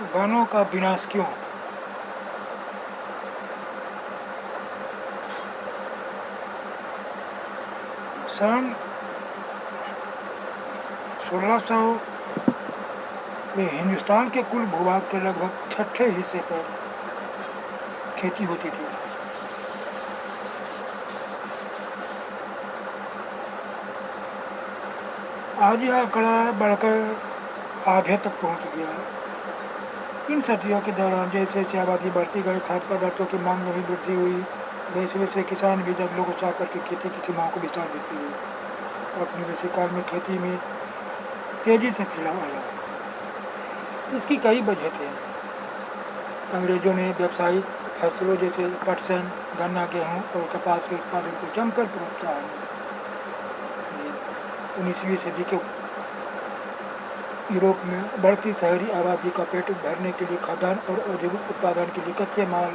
वनों का विनाश क्यों? सन 1600 में हिंदुस्तान के कुल भूभाग के लगभग छठे हिस्से पर खेती होती थी। आज यह आंकड़ा बढ़कर आधे तक पहुंच गया है। इन सदियों के दौरान जैसे जैसे आबादी बढ़ती गई, खाद्य पदार्थों की मांग में भी वृद्धि हुई, वैसे वैसे किसान भी जंगलों को साफ करके खेती की सीमाओं को विस्तार देते हुए अपने वैसे काल में खेती में तेजी से फैलाव आया। इसकी कई वजह थे। अंग्रेजों ने व्यावसायिक फसलों जैसे पटसन, गन्ना, गेहूँ और कपास के उत्पादन को जमकर प्रोत्साहन दिया। 19वीं सदी के यूरोप में बढ़ती शहरी आबादी का पेट भरने के लिए खाद्यान्न और औद्योगिक उत्पादन के लिए कच्चे माल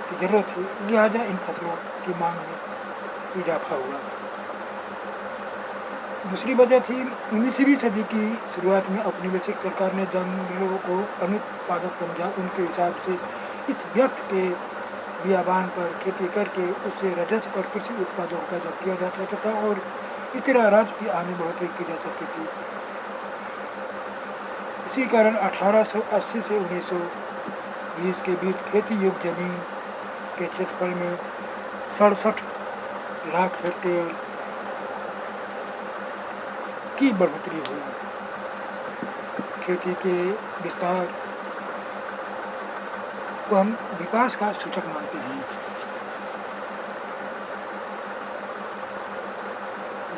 की जरूरत थी, लिहाजा इन फसलों की मांग में इजाफा हुआ। दूसरी वजह थी 19वीं सदी की शुरुआत में औपनिवेशिक सरकार ने जंगलों को अनुत्पादक समझा। उनके हिसाब से इस व्यर्थ के बियाबान पर खेती करके उससे राजस्व और कृषि उत्पादों का पैदा किया जा सकता था और इस तरह राज्य की आय में बढ़ोतरी की जा सकती थी। इसी कारण 1880 से 1920 के बीच खेती योग्य जमीन के क्षेत्रफल में 67 लाख हेक्टेयर की बढ़ोतरी हुई। खेती के विस्तार को हम विकास का सूचक मानते हैं।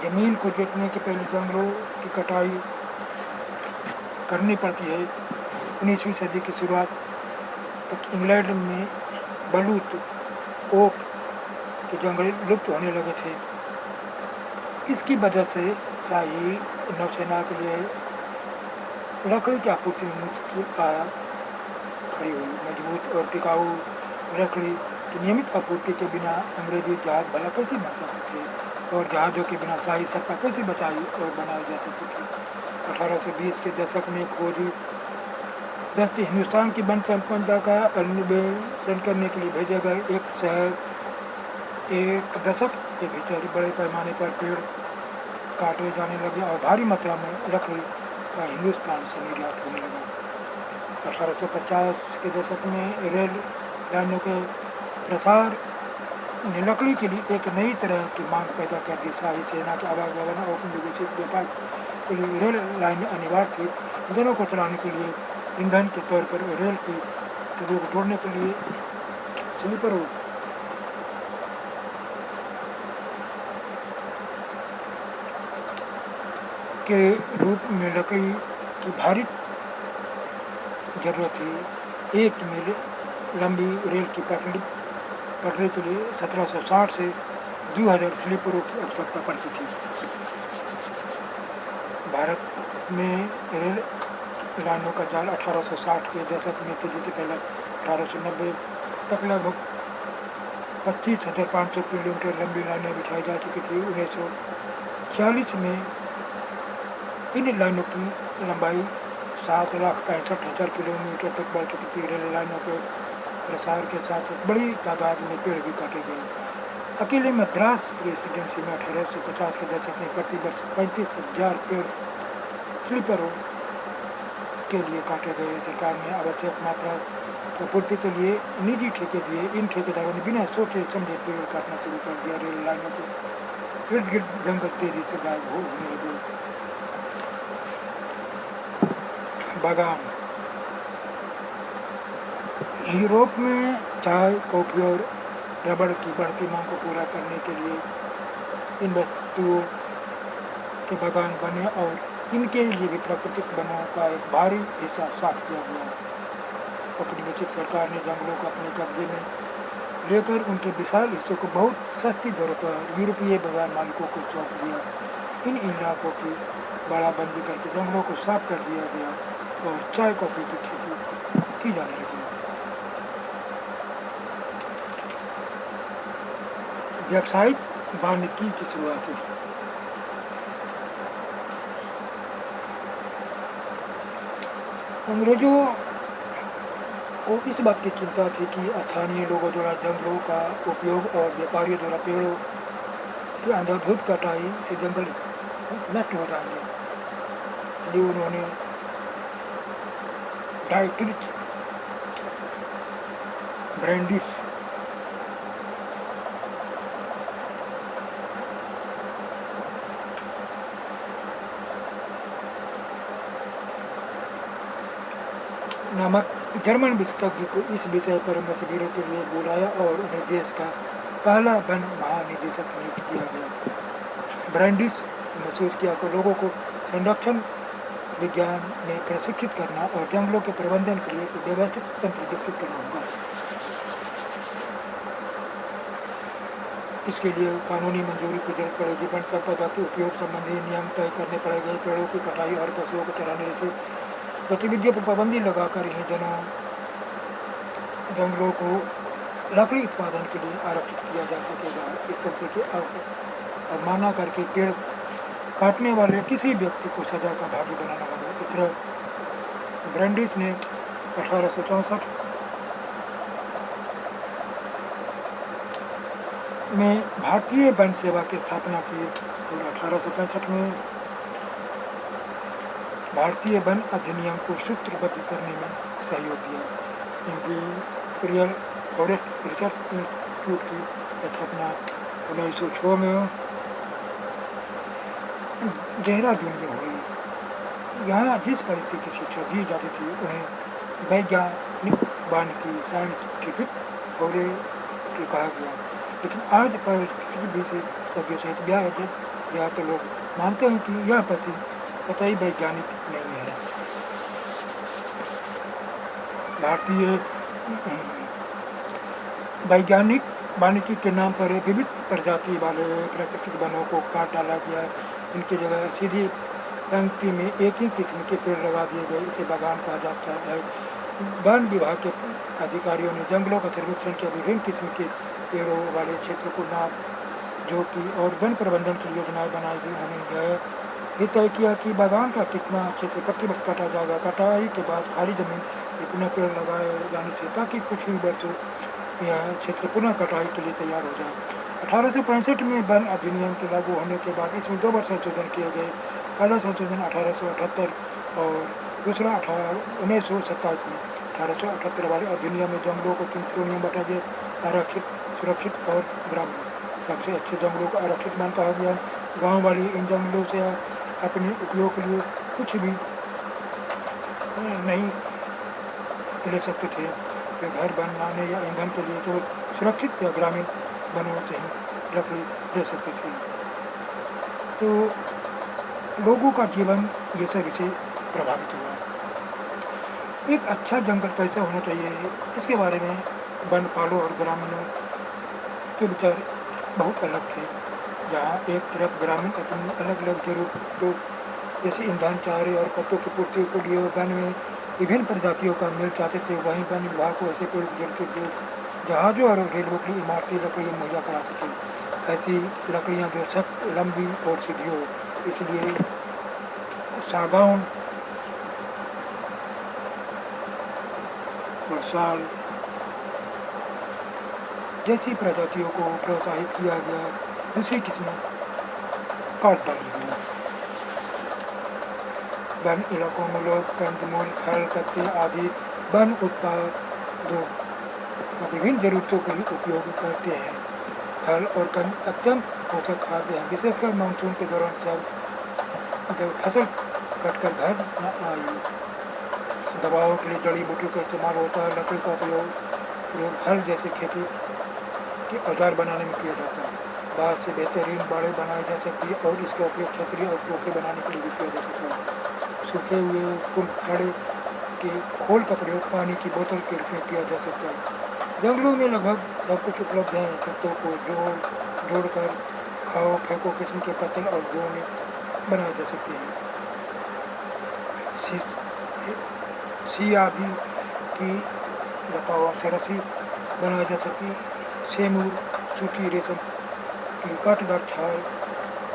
जमीन को जोतने के पहले जंगलों की कटाई करनी पड़ती है। 19वीं सदी की शुरुआत तक इंग्लैंड में बलूत ओक के जंगल लुप्त होने लगे थे। इसकी वजह से शाही नौसेना के लिए लकड़ी की आपूर्ति में मुश्किल खड़ी हुई। मजबूत और टिकाऊ लकड़ी की नियमित आपूर्ति के बिना अंग्रेजी जहाज भला कैसे बन सकते थे और जहाज़ों के बिना शाही सत्ता कैसे बचाई और बनाई जा सकती थी। 1820 के दशक में खोजी दस्ते हिंदुस्तान की वन संपदा का अन्वेषण करने के लिए भेजे गए। एक दशक के भीतर बड़े पैमाने पर पेड़ काटे जाने लगे और भारी मात्रा में लकड़ी का हिंदुस्तान से निर्यात होने लगा। 1850 के दशक में रेल लाइनों के प्रसार ने लकड़ी के लिए एक नई तरह की मांग पैदा कर दी। शाही सेना के आवागमन और औपनिवेशिक व्यापार के लिए रेल लाइनें अनिवार्य थी। इंजनों को चलाने के लिए ईंधन के तौर पर रेल की ट्रेनों को जोड़ने के लिए स्लीपर के रूप में लकड़ी की भारी जरूरत थी। एक मील लंबी रेल की पटरी के लिए 1760 से 2000 स्लीपरों की आवश्यकता पड़ती थी। भारत में रेल लाइनों का जाल 1860 के दशक में तेजी से फैला। 1890 तक लगभग 25,500 किलोमीटर लंबी लाइनें बिछाई जा चुकी थी। 1946 में इन लाइनों की लंबाई 7,65,000 किलोमीटर तक बढ़ चुकी थी। रेल लाइनों के प्रसार के साथ साथ बड़ी तादाद में पेड़ भी काटे गए। अकेले मद्रास प्रेसिडेंसी में 1850 के दशक में प्रति वर्ष 35,000 पेड़ स्लीपरों के लिए काटे गए। सरकार ने आवश्यक मात्रा की आपूर्ति के लिए निजी ठेके दिए। इन ठेकेदारों ने बिना सोचे समझे पेड़ काटना शुरू कर दिया। रेल लाइनों के इर्द गिर्द जंगल तेजी से गायब होने लगे। बागान यूरोप में चाय, कॉफी और रबड़ की बढ़ती मांग को पूरा करने के लिए इन वस्तुओं के बागान बने और इनके लिए भी प्राकृतिक वनों का एक भारी हिस्सा साफ किया गया। औपनिवेशिक सरकार ने जंगलों को अपने कब्जे में लेकर उनके विशाल हिस्सों को बहुत सस्ती दरों पर यूरोपीय बागान मालिकों को सौंप दिया। इन इलाकों की बाड़ाबंदी करके जंगलों को साफ कर दिया गया और चाय, कॉफी की खेती की जाने लगी। व्यावसायिक वानिकी की शुरुआत हुई। अंग्रेजों को इस बात की चिंता थी कि स्थानीय लोगों द्वारा जंगलों का उपयोग और व्यापारियों द्वारा पेड़ों की अंधाधुंध कटाई से जंगल नष्ट हो जाएंगे। इसलिए उन्होंने डाइट्रिच ब्रांडिस नामक जर्मन विशेषज्ञ को इस विषय पर मशविरे के लिए बुलाया और उन्हें देश का पहला वन महानिदेशक नियुक्त किया गया। ब्रांडिस ने महसूस किया कि लोगों को संरक्षण विज्ञान में प्रशिक्षित करना और जंगलों के प्रबंधन के लिए एक व्यवस्थित तंत्र विकसित करना होगा। इसके लिए कानूनी मंजूरी की जरूरत पड़ेगी। वन संपदा के उपयोग संबंधी नियम तय करने पड़ेंगे। पेड़ों की कटाई और पशुओं को चराने से गतिविधियों पर पाबंदी लगाकर ही जंगलों को लकड़ी उत्पादन के लिए आरक्षित किया जा सकेगा। इस तंत्र की अवमानना करके पेड़ काटने वाले किसी व्यक्ति को सजा का भागी बनाना होगा। इस तरह ब्रांडिस ने 1864 में भारतीय वन सेवा की स्थापना की और 1865 में भारतीय वन अधिनियम को सूत्रबद्ध करने में सहयोग दिया। इंपीरियल फॉरेस्ट रिसर्च इंस्टीट्यूट की स्थापना 1906 में देहरादून में हुई। यहाँ जिस परिस्थिति की शिक्षा दी जाती थी उन्हें वैज्ञानिक वानिकी साइंटिफिक फॉरेस्ट्री कहा गया। लेकिन आज परिस्थिति विशेषज्ञों सहित या तो लोग मानते हैं कि यह कतई वैज्ञानिक नहीं है। भारतीय वैज्ञानिक वानिकी के नाम पर विविध प्रजाति वाले प्राकृतिक वनों को काट डाला गया। इनकी जगह सीधी पंक्ति में एक ही किस्म के पेड़ लगा दिए गए। इसे बागान कहा जाता है। वन विभाग के अधिकारियों ने जंगलों का सर्वेक्षण किया। विभिन्न किस्म के पेड़ों वाले क्षेत्र को नाप जो कि और वन प्रबंधन की योजनाएं बनाई गई। उन्होंने ये तय किया कि बागान का कितना क्षेत्र प्रति वर्ष काटा जाएगा। कटाई के बाद खाली जमीन पर पुनः पेड़ लगाए जाने थे ताकि कुछ ही वर्षों यह क्षेत्र पुनः कटाई के लिए तैयार हो जाए। 1865 में वन अधिनियम के लागू होने के बाद इसमें 2 बार संशोधन किए गए। पहला संशोधन 1878 और दूसरा 1927 में। 1878 वाले अधिनियम में जंगलों को 3 श्रेणियों में बांटा गया: आरक्षित, सुरक्षित और ग्रामीण। सबसे अच्छे जंगलों को आरक्षित वन कहा गया। गाँव वाले इन जंगलों से अपने उपयोग के लिए कुछ भी नहीं ले सकते थे। वे घर बनाने या ईंधन के लिए केवल सुरक्षित या ग्रामीण वनों से ही लकड़ी ले सकते थे। तो लोगों का जीवन ये सब इसे प्रभावित हुआ। एक अच्छा जंगल कैसा होना चाहिए इसके बारे में वनपालों और ग्रामीणों के विचार बहुत अलग थे। जहाँ एक तरफ ग्रामीण अपनी अलग अलग जरूरतों जैसे ईंधन, चारे और पत्तों की पूर्ति के लिए वन में विभिन्न प्रजातियों का मेल चाहते थे, वहीं वन विभाग को ऐसे पेड़ की जरूरत थी जहाज़ों और रेलवे की इमारती लकड़ी मुहैया करा सके। ऐसी लकड़ियाँ जो सख्त, लंबी और सीधी हो। इसलिए सागौन और साल जैसी प्रजातियों को प्रोत्साहित किया गया। दूसरी किस्में काट डाली गई। वन इलाकों में लोग कंदमूल, फल, पत्ते आदि वन उत्पादों का विभिन्न जरूरतों के लिए उपयोग करते हैं। फल और कंद अत्यंत पोषक खाद्य हैं, विशेषकर मानसून के दौरान जब फसल कटकर घर न आई। दवाओं के लिए जड़ी बूटियों का इस्तेमाल होता है। लकड़ी का उपयोग हल जैसे खेती के औजार बनाने में किया जाता है। बाँस से बेहतरीन बाड़ें बनाई जा सकती है और इसका उपयोग छतरी और टोकरे बनाने के लिए भी किया जा सकता है। सूखे हुए कुल्हाड़े के खोल का प्रयोग पानी की बोतल के रूप में किया जा सकता है। जंगलों में लगभग सब कुछ उपलब्ध है। पत्तों को जोड़कर खाओ फेंको किस्म के पत्तल और जोड़े बनाए जा सकते हैं। सी आदि की लताओं से रस्सी बनाई जा सकती है। सेमूर, सूती रेशम की कांटेदार छाल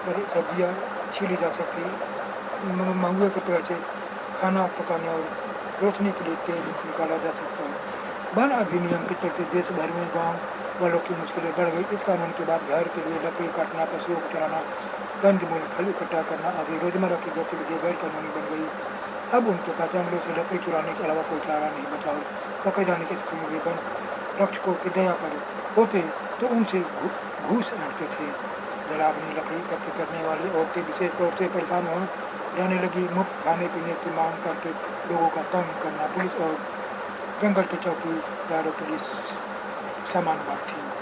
पर सब्जियाँ छीली जा सकती है। महुए के पेड़ से खाना पकाने और रोशनी के लिए तेल निकाला जा सकता है। वन अधिनियम के चलते देश भर में गांव वालों की मुश्किलें बढ़ गई। इस कानून के बाद घर के लिए लकड़ी काटना, पशुओं को चराना, कंदमूल फल इकट्ठा करना आदि रोजमर्रा की गतिविधियाँ गैर कानूनी बन गई। अब उनके पास जंगलों से लकड़ी चुराने के अलावा कोई चारा नहीं बचा और पकड़े जाने की स्थिति में भी वन रक्षकों की दया पर होते तो उनसे घूस ऐंठते थे। जलावनी लकड़ी एकत्र करने वाली औरतें विशेष तौर से परेशान हो रहने लगी। मुफ्त खाने पीने की मांग करके लोगों का तंग करना पुलिस और जंगल के चौकीदारों के लिए सामान्य बात थी।